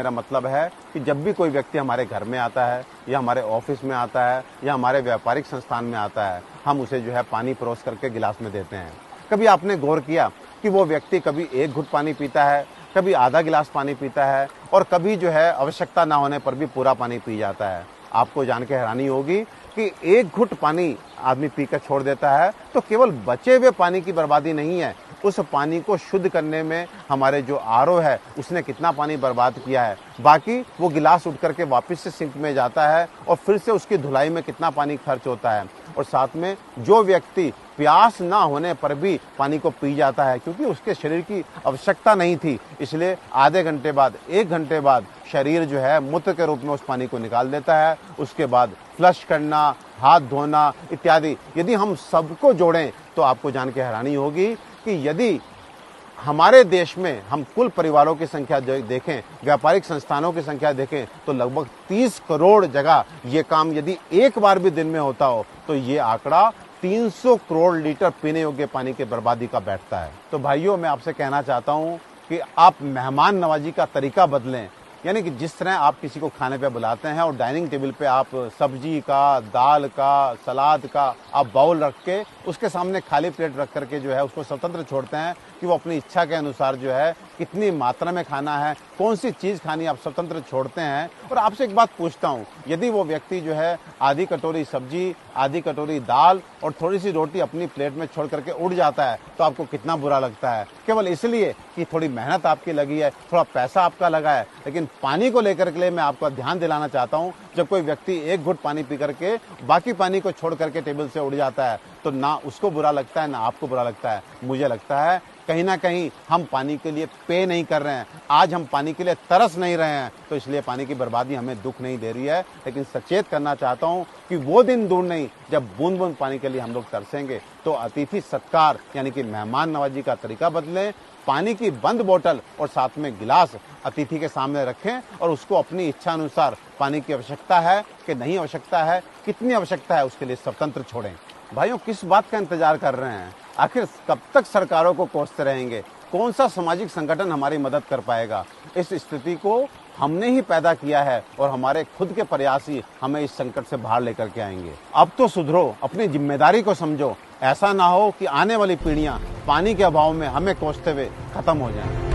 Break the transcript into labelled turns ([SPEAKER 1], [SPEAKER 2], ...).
[SPEAKER 1] मेरा मतलब है कि जब भी कोई व्यक्ति हमारे घर में आता है या हमारे ऑफिस में आता है या हमारे व्यापारिक संस्थान में आता है, हम उसे जो है पानी परोस करके गिलास में देते हैं। कभी आपने गौर किया कि वो व्यक्ति कभी एक घुट पानी पीता है, कभी आधा गिलास पानी पीता है और कभी जो है आवश्यकता ना होने पर भी पूरा पानी पी जाता है। आपको जान के हैरानी होगी कि एक घुट पानी आदमी पीकर छोड़ देता है तो केवल बचे हुए पानी की बर्बादी नहीं है, उस पानी को शुद्ध करने में हमारे जो आरओ है उसने कितना पानी बर्बाद किया है। बाकी वो गिलास उठ करके वापस से सिंक में जाता है और फिर से उसकी धुलाई में कितना पानी खर्च होता है। और साथ में जो व्यक्ति प्यास ना होने पर भी पानी को पी जाता है क्योंकि उसके शरीर की आवश्यकता नहीं थी, इसलिए आधे घंटे बाद, एक घंटे बाद शरीर जो है मूत्र के रूप में उस पानी को निकाल देता है। उसके बाद फ्लश करना, हाथ धोना इत्यादि यदि हम सबको जोड़ें तो आपको जान के हैरानी होगी कि यदि हमारे देश में हम कुल परिवारों की संख्या देखें, व्यापारिक संस्थानों की संख्या देखें तो लगभग 30 करोड़ जगह ये काम यदि एक बार भी दिन में होता हो तो ये आंकड़ा 300 करोड़ लीटर पीने योग्य पानी की बर्बादी का बैठता है। तो भाइयों, मैं आपसे कहना चाहता हूं कि आप मेहमान नवाजी का तरीका बदलें, यानी कि जिस तरह आप किसी को खाने पे बुलाते हैं और डाइनिंग टेबल पे आप सब्जी का, दाल का, सलाद का आप बाउल रख के उसके सामने खाली प्लेट रख करके जो है उसको स्वतंत्र छोड़ते हैं कि वो अपनी इच्छा के अनुसार जो है कितनी मात्रा में खाना है, कौन सी चीज़ खानी, आप स्वतंत्र छोड़ते हैं। और आपसे एक बात पूछता हूँ, यदि वो व्यक्ति जो है आधी कटोरी सब्जी, आधी कटोरी दाल और थोड़ी सी रोटी अपनी प्लेट में छोड़ करके उड़ जाता है तो आपको कितना बुरा लगता है, केवल इसलिए कि थोड़ी मेहनत आपकी लगी है, थोड़ा पैसा आपका लगा है। लेकिन पानी को लेकर के लिए मैं आपको ध्यान दिलाना चाहता हूँ, जब कोई व्यक्ति एक घुट पानी पी करके बाकी पानी को छोड़ करके टेबल से उड़ जाता है तो ना उसको बुरा लगता है ना आपको बुरा लगता है। मुझे लगता है कहीं ना कहीं हम पानी के लिए पे नहीं कर रहे हैं, आज हम पानी के लिए तरस नहीं रहे हैं, तो इसलिए पानी की बर्बादी हमें दुख नहीं दे रही है। लेकिन सचेत करना चाहता हूं कि वो दिन दूर नहीं जब बूंद बूंद पानी के लिए हम लोग तरसेंगे। तो अतिथि सत्कार यानी कि मेहमान नवाजी का तरीका बदलें, पानी की बंद बोतल और साथ में गिलास अतिथि के सामने रखें और उसको अपनी इच्छा अनुसार पानी की आवश्यकता है कि नहीं आवश्यकता है, कितनी आवश्यकता है, उसके लिए स्वतंत्र छोड़ें। भाइयों, किस बात का इंतजार कर रहे हैं? आखिर कब तक सरकारों को कोसते रहेंगे? कौन सा सामाजिक संगठन हमारी मदद कर पाएगा? इस स्थिति को हमने ही पैदा किया है और हमारे खुद के प्रयास ही हमें इस संकट से बाहर लेकर के आएंगे। अब तो सुधरो, अपनी जिम्मेदारी को समझो। ऐसा ना हो कि आने वाली पीढ़ियां पानी के अभाव में हमें कोसते हुए खत्म हो जाएं।